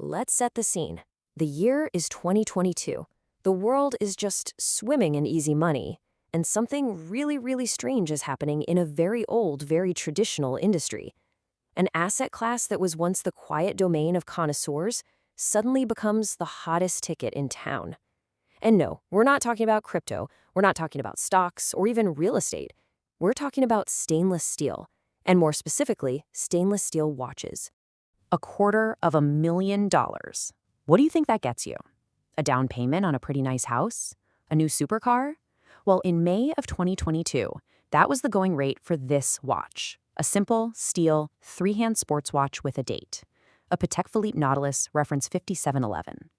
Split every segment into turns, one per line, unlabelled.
let's set the scene. The year is 2022. The world is just swimming in easy money, and something really, really strange is happening in a very old, very traditional industry. An asset class that was once the quiet domain of connoisseurs suddenly becomes the hottest ticket in town. And no, we're not talking about crypto, we're not talking about stocks, or even real estate. We're talking about stainless steel, and more specifically, stainless steel watches.
$250,000. What do you think that gets you? A down payment on a pretty nice house? A new supercar? Well, in May of 2022, that was the going rate for this watch. A simple, steel, three-hand sports watch with a date. A Patek Philippe Nautilus, reference 5711.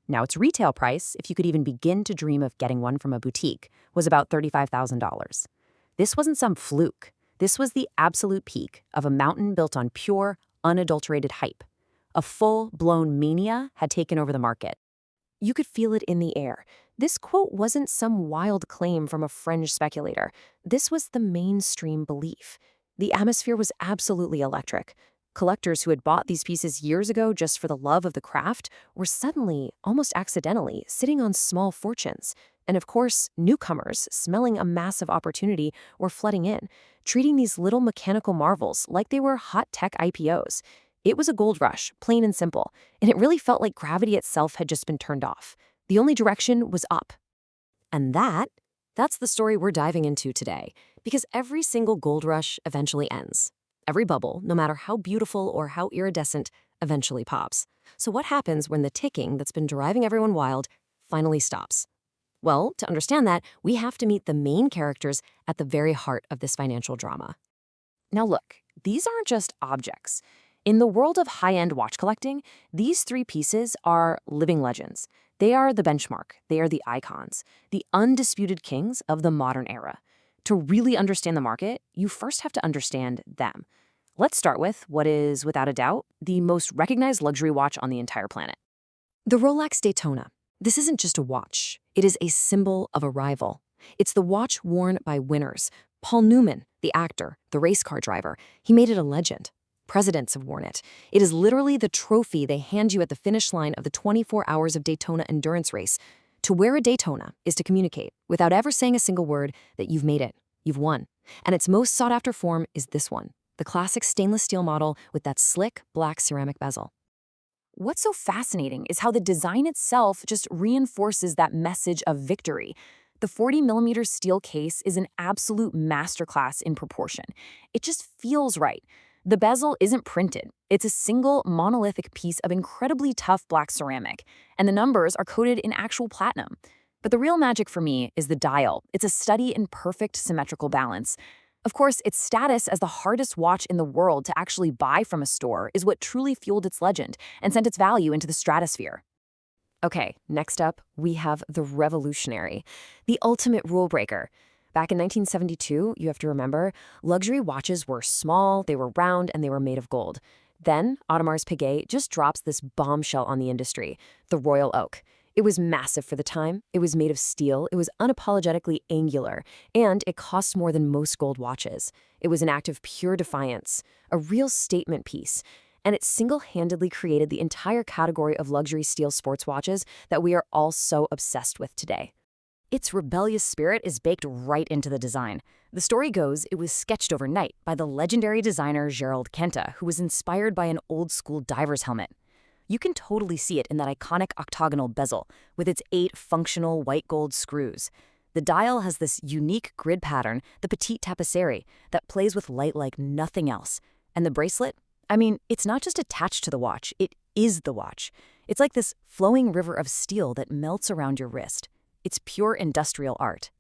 Now, its retail price, if you could even begin to dream of getting one from a boutique, was about $35,000. This wasn't some fluke. This was the absolute peak of a mountain built on pure, unadulterated hype. A full-blown mania had taken over the market.
You could feel it in the air. This quote wasn't some wild claim from a fringe speculator. This was the mainstream belief. The atmosphere was absolutely electric. Collectors who had bought these pieces years ago just for the love of the craft were suddenly, almost accidentally, sitting on small fortunes. And of course, newcomers, smelling a massive opportunity, were flooding in, treating these little mechanical marvels like they were hot tech IPOs. It was a gold rush, plain and simple, and it really felt like gravity itself had just been turned off. The only direction was up. And that's the story we're diving into today, because every single gold rush eventually ends. Every bubble, no matter how beautiful or how iridescent, eventually pops. So what happens when the ticking that's been driving everyone wild finally stops? Well, to understand that, we have to meet the main characters at the very heart of this financial drama. Now look, these aren't just objects. In the world of high-end watch collecting, these three pieces are living legends. They are the benchmark, they are the icons, the undisputed kings of the modern era. To really understand the market, you first have to understand them. Let's start with what is, without a doubt, the most recognized luxury watch on the entire planet. The Rolex Daytona. This isn't just a watch. It is a symbol of arrival. It's the watch worn by winners. Paul Newman, the actor, the race car driver, he made it a legend. Presidents have worn it. It is literally the trophy they hand you at the finish line of the 24 hours of Daytona endurance race. To wear a Daytona is to communicate, without ever saying a single word, that you've made it, you've won. And its most sought-after form is this one, the classic stainless steel model with that slick, black ceramic bezel. What's so fascinating is how the design itself just reinforces that message of victory. The 40mm steel case is an absolute masterclass in proportion. It just feels right. The bezel isn't printed. It's a single monolithic piece of incredibly tough black ceramic, and the numbers are coated in actual platinum. But the real magic for me is the dial. It's a study in perfect symmetrical balance. Of course, its status as the hardest watch in the world to actually buy from a store is what truly fueled its legend and sent its value into the stratosphere. Okay, next up, we have the revolutionary, the ultimate rule breaker. Back in 1972, you have to remember, luxury watches were small, they were round, and they were made of gold. Then, Audemars Piguet just drops this bombshell on the industry, the Royal Oak. It was massive for the time, it was made of steel, it was unapologetically angular, and it cost more than most gold watches. It was an act of pure defiance, a real statement piece, and it single-handedly created the entire category of luxury steel sports watches that we are all so obsessed with today. Its rebellious spirit is baked right into the design. The story goes it was sketched overnight by the legendary designer Gerald Kenta, who was inspired by an old-school diver's helmet. You can totally see it in that iconic octagonal bezel, with its 8 functional white gold screws. The dial has this unique grid pattern, the petite tapisserie, that plays with light like nothing else. And the bracelet? I mean, it's not just attached to the watch, it is the watch. It's like this flowing river of steel that melts around your wrist. It's pure industrial art.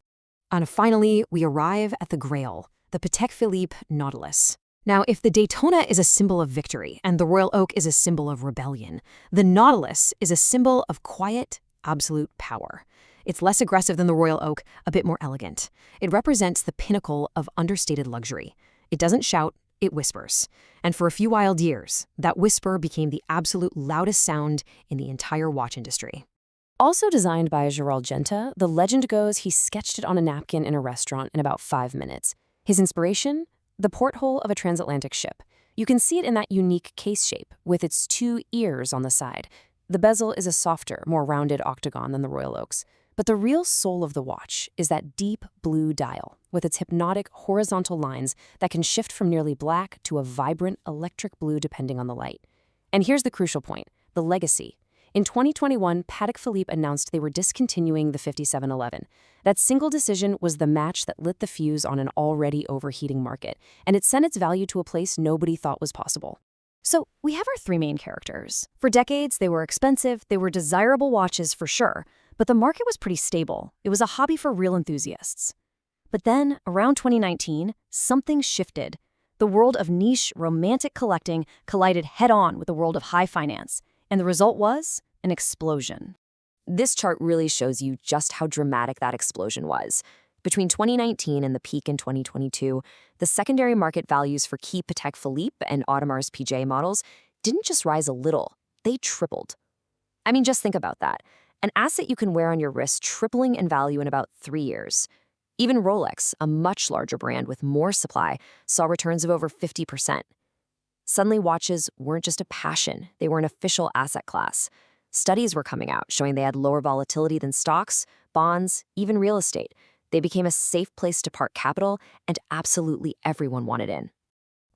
And finally, we arrive at the Grail, the Patek Philippe Nautilus. Now, if the Daytona is a symbol of victory and the Royal Oak is a symbol of rebellion, the Nautilus is a symbol of quiet, absolute power. It's less aggressive than the Royal Oak, a bit more elegant. It represents the pinnacle of understated luxury. It doesn't shout, it whispers. And for a few wild years, that whisper became the absolute loudest sound in the entire watch industry. Also designed by Gerald Kenta, the legend goes he sketched it on a napkin in a restaurant in about 5 minutes. His inspiration? The porthole of a transatlantic ship. You can see it in that unique case shape, with its two ears on the side. The bezel is a softer, more rounded octagon than the Royal Oak's. But the real soul of the watch is that deep blue dial, with its hypnotic horizontal lines that can shift from nearly black to a vibrant electric blue depending on the light. And here's the crucial point, the legacy. In 2021, Patek Philippe announced they were discontinuing the 5711. That single decision was the match that lit the fuse on an already overheating market, and it sent its value to a place nobody thought was possible.
So we have our three main characters. For decades, they were expensive, they were desirable watches for sure, but the market was pretty stable. It was a hobby for real enthusiasts. But then, around 2019, something shifted. The world of niche, romantic collecting collided head-on with the world of high finance, and the result was an explosion.
This chart really shows you just how dramatic that explosion was. Between 2019 and the peak in 2022, the secondary market values for key Patek Philippe and Audemars Piguet models didn't just rise a little, they tripled. I mean, just think about that. An asset you can wear on your wrist tripling in value in about 3 years. Even Rolex, a much larger brand with more supply, saw returns of over 50%. Suddenly, watches weren't just a passion, they were an official asset class. Studies were coming out showing they had lower volatility than stocks, bonds, even real estate. They became a safe place to park capital, and absolutely everyone wanted in.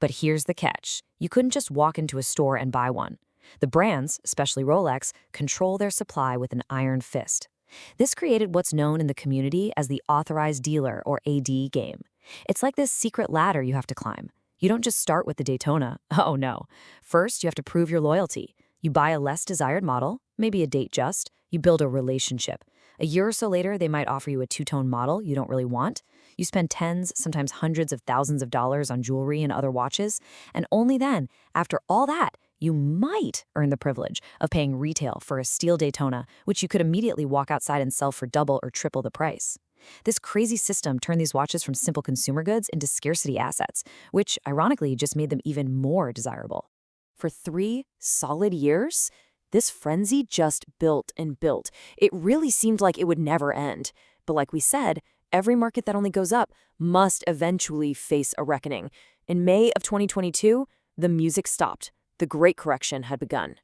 But here's the catch. You couldn't just walk into a store and buy one. The brands, especially Rolex, control their supply with an iron fist. This created what's known in the community as the authorized dealer, or AD game. It's like this secret ladder you have to climb. You don't just start with the Daytona. Oh no. First, you have to prove your loyalty. You buy a less desired model, maybe a date just. You build a relationship. A year or so later, they might offer you a two-tone model you don't really want. You spend tens, sometimes hundreds of thousands of dollars on jewelry and other watches. And only then, after all that, you might earn the privilege of paying retail for a steel Daytona, which you could immediately walk outside and sell for double or triple the price. This crazy system turned these watches from simple consumer goods into scarcity assets, which ironically just made them even more desirable. For 3 solid years, this frenzy just built and built. It really seemed like it would never end. But like we said, every market that only goes up must eventually face a reckoning. In May of 2022, the music stopped. The Great Correction had begun.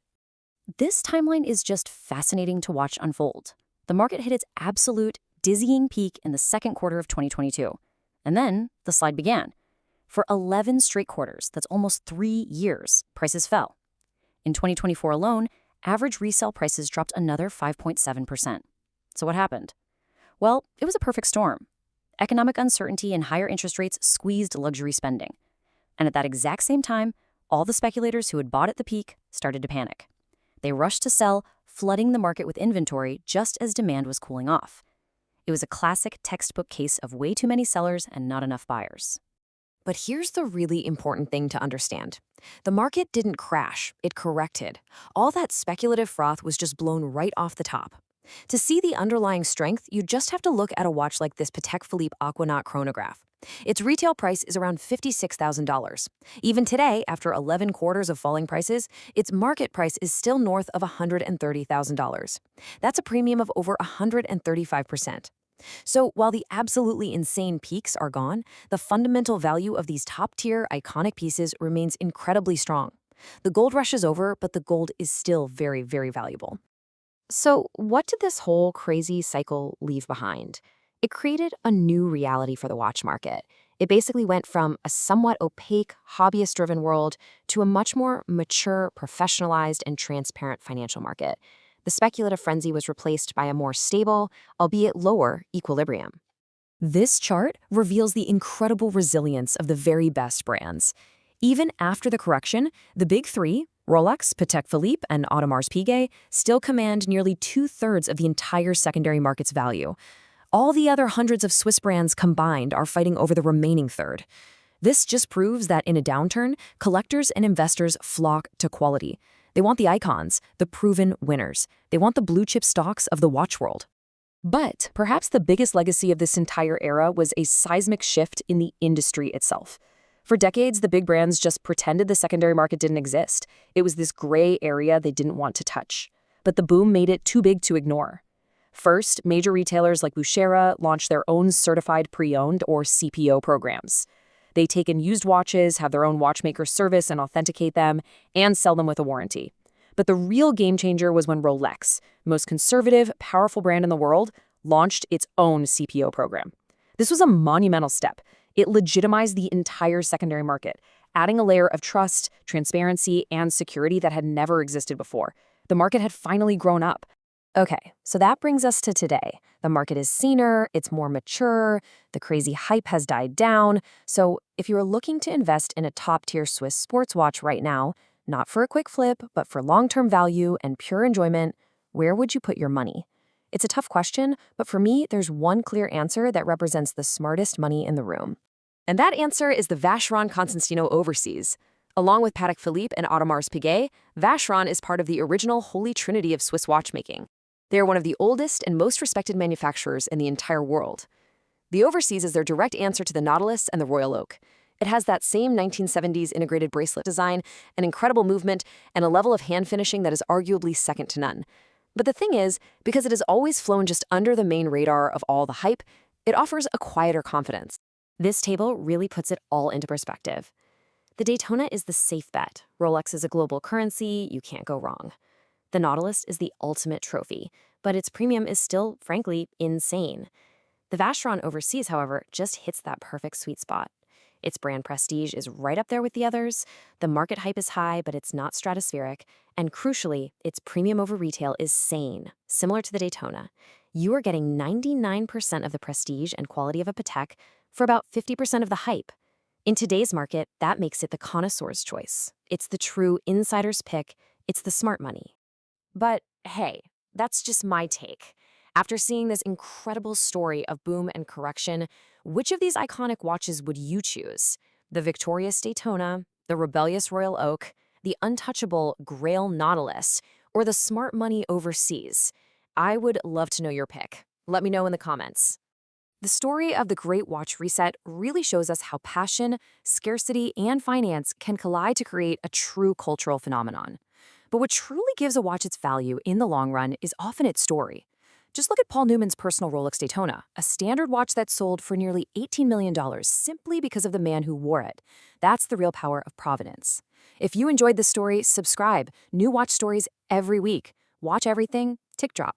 This timeline is just fascinating to watch unfold. The market hit its absolute, dizzying peak in the second quarter of 2022. And then the slide began. For 11 straight quarters, that's almost 3 years, prices fell. In 2024 alone, average resale prices dropped another 5.7%. So what happened? Well, it was a perfect storm. Economic uncertainty and higher interest rates squeezed luxury spending. And at that exact same time, all the speculators who had bought at the peak started to panic. They rushed to sell, flooding the market with inventory just as demand was cooling off. It was a classic textbook case of way too many sellers and not enough buyers.
But here's the really important thing to understand. The market didn't crash, it corrected. All that speculative froth was just blown right off the top. To see the underlying strength, you just have to look at a watch like this Patek Philippe Aquanaut chronograph. Its retail price is around $56,000. Even today, after 11 quarters of falling prices, its market price is still north of $130,000. That's a premium of over 135%. So while the absolutely insane peaks are gone, the fundamental value of these top-tier, iconic pieces remains incredibly strong. The gold rush is over, but the gold is still very, very valuable. So what did this whole crazy cycle leave behind? It created a new reality for the watch market. It basically went from a somewhat opaque, hobbyist-driven world to a much more mature, professionalized, and transparent financial market. The speculative frenzy was replaced by a more stable, albeit lower, equilibrium. This chart reveals the incredible resilience of the very best brands. Even after the correction, the big three, Rolex, Patek Philippe, and Audemars Piguet, still command nearly 2/3 of the entire secondary market's value. All the other hundreds of Swiss brands combined are fighting over the remaining third. This just proves that in a downturn, collectors and investors flock to quality. They want the icons, the proven winners. They want the blue-chip stocks of the watch world. But perhaps the biggest legacy of this entire era was a seismic shift in the industry itself. For decades, the big brands just pretended the secondary market didn't exist. It was this gray area they didn't want to touch. But the boom made it too big to ignore. First, major retailers like Boucheron launched their own certified pre-owned or CPO programs. They take in used watches, have their own watchmaker service and authenticate them, and sell them with a warranty. But the real game changer was when Rolex, most conservative, powerful brand in the world, launched its own CPO program. This was a monumental step. It legitimized the entire secondary market, adding a layer of trust, transparency, and security that had never existed before. The market had finally grown up. Okay, so that brings us to today. The market is saner, it's more mature, the crazy hype has died down. So if you're looking to invest in a top-tier Swiss sports watch right now, not for a quick flip, but for long-term value and pure enjoyment, where would you put your money? It's a tough question, but for me, there's one clear answer that represents the smartest money in the room. And that answer is the Vacheron Constantino Overseas. Along with Patek Philippe and Audemars Piguet, Vacheron is part of the original holy trinity of Swiss watchmaking. They are one of the oldest and most respected manufacturers in the entire world. The Overseas is their direct answer to the Nautilus and the Royal Oak. It has that same 1970s integrated bracelet design, an incredible movement, and a level of hand finishing that is arguably second to none. But the thing is, because it has always flown just under the main radar of all the hype, it offers a quieter confidence. This table really puts it all into perspective. The Daytona is the safe bet. Rolex is a global currency, you can't go wrong. The Nautilus is the ultimate trophy, but its premium is still, frankly, insane. The Vacheron Overseas, however, just hits that perfect sweet spot. Its brand prestige is right up there with the others, the market hype is high, but it's not stratospheric, and crucially, its premium over retail is sane, similar to the Daytona. You are getting 99% of the prestige and quality of a Patek for about 50% of the hype. In today's market, that makes it the connoisseur's choice. It's the true insider's pick, it's the smart money. But hey, that's just my take. After seeing this incredible story of boom and correction, which of these iconic watches would you choose? The victorious Daytona, the rebellious Royal Oak, the untouchable Grail Nautilus, or the smart money Overseas? I would love to know your pick. Let me know in the comments. The story of the Great Watch Reset really shows us how passion, scarcity, and finance can collide to create a true cultural phenomenon. But what truly gives a watch its value in the long run is often its story. Just look at Paul Newman's personal Rolex Daytona, a standard watch that sold for nearly $18 million simply because of the man who wore it. That's the real power of provenance. If you enjoyed this story, subscribe. New watch stories every week. Watch everything, tick drop.